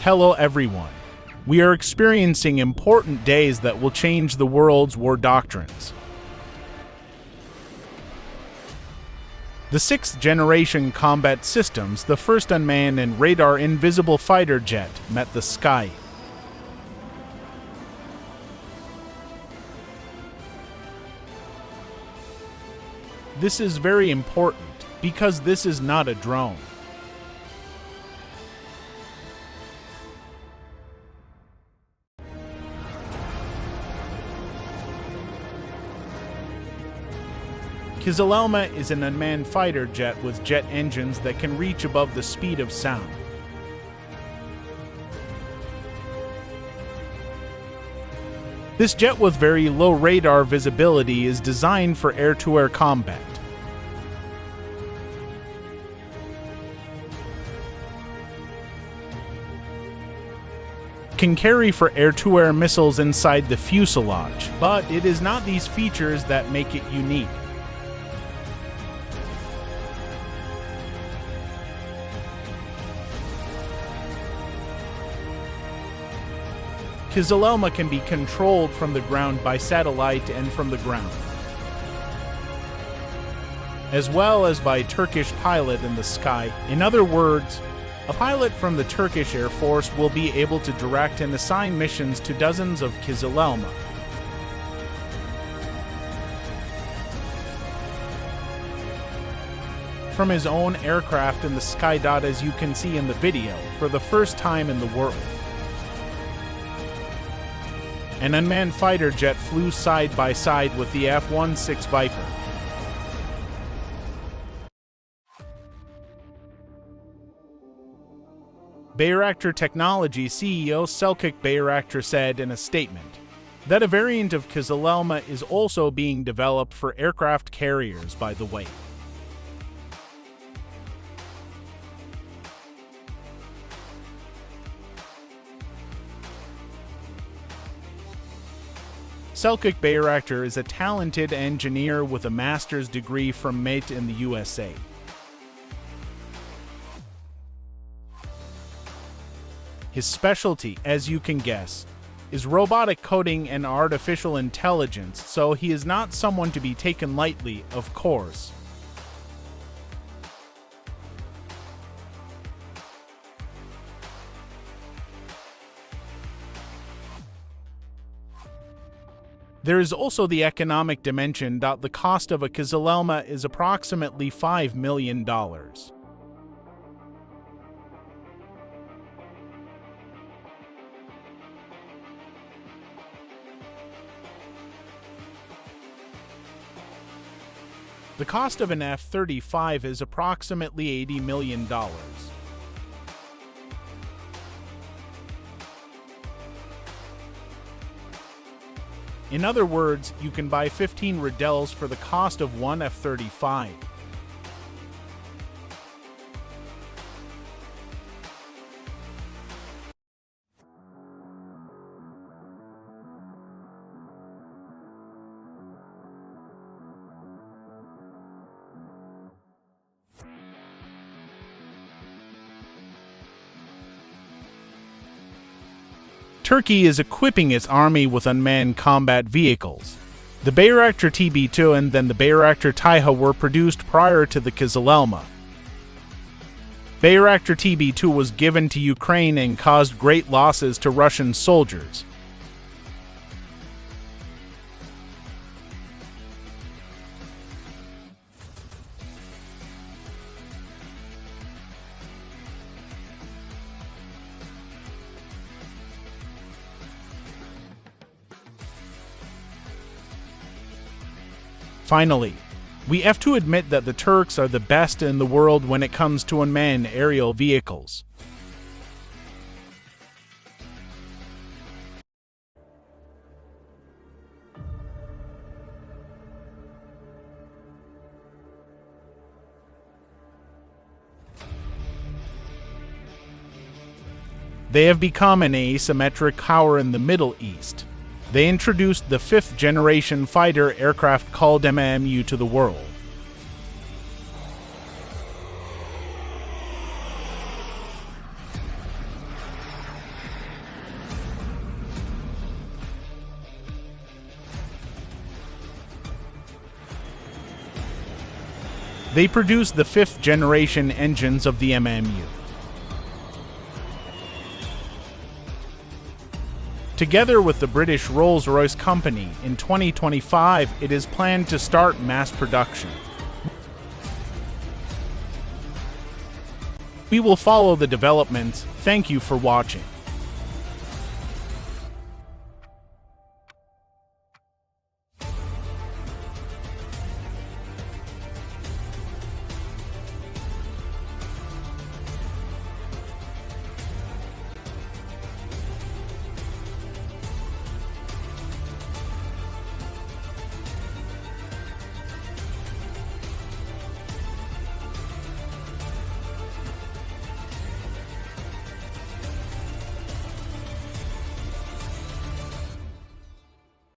Hello everyone. We are experiencing important days that will change the world's war doctrines. The 6th generation combat systems, the first unmanned and radar invisible fighter jet, met the sky. This is very important because this is not a drone. KIZILEMLA is an unmanned fighter jet with jet engines that can reach above the speed of sound. This jet with very low radar visibility is designed for air-to-air combat. Can carry for air-to-air missiles inside the fuselage, but it is not these features that make it unique. KIZILEMLA can be controlled from the ground by satellite and from the ground, as well as by a Turkish pilot in the sky. In other words, a pilot from the Turkish Air Force will be able to direct and assign missions to dozens of KIZILEMLA. From his own aircraft in the sky. As you can see in the video, for the first time in the world, an unmanned fighter jet flew side by side with the F-16 Viper. Bayraktar Technology CEO Selçuk Bayraktar said in a statement that a variant of KIZILEMLA is also being developed for aircraft carriers, by the way. Selçuk Bayraktar is a talented engineer with a master's degree from MIT in the USA. His specialty, as you can guess, is robotic coding and artificial intelligence, so he is not someone to be taken lightly, of course. There is also the economic dimension. The cost of a KIZILEMLA is approximately $5 million. The cost of an F-35 is approximately $80 million. In other words, you can buy 15 Riddels for the cost of one F-35. Turkey is equipping its army with unmanned combat vehicles. The Bayraktar TB2 and then the Bayraktar Tayha were produced prior to the KIZILEMLA. Bayraktar TB2 was given to Ukraine and caused great losses to Russian soldiers. Finally, we have to admit that the Turks are the best in the world when it comes to unmanned aerial vehicles. They have become an asymmetric power in the Middle East. They introduced the 5th generation fighter aircraft called MMU to the world. They produce the 5th-generation engines of the MMU. Together with the British Rolls-Royce company, in 2025 it is planned to start mass production. We will follow the developments. Thank you for watching.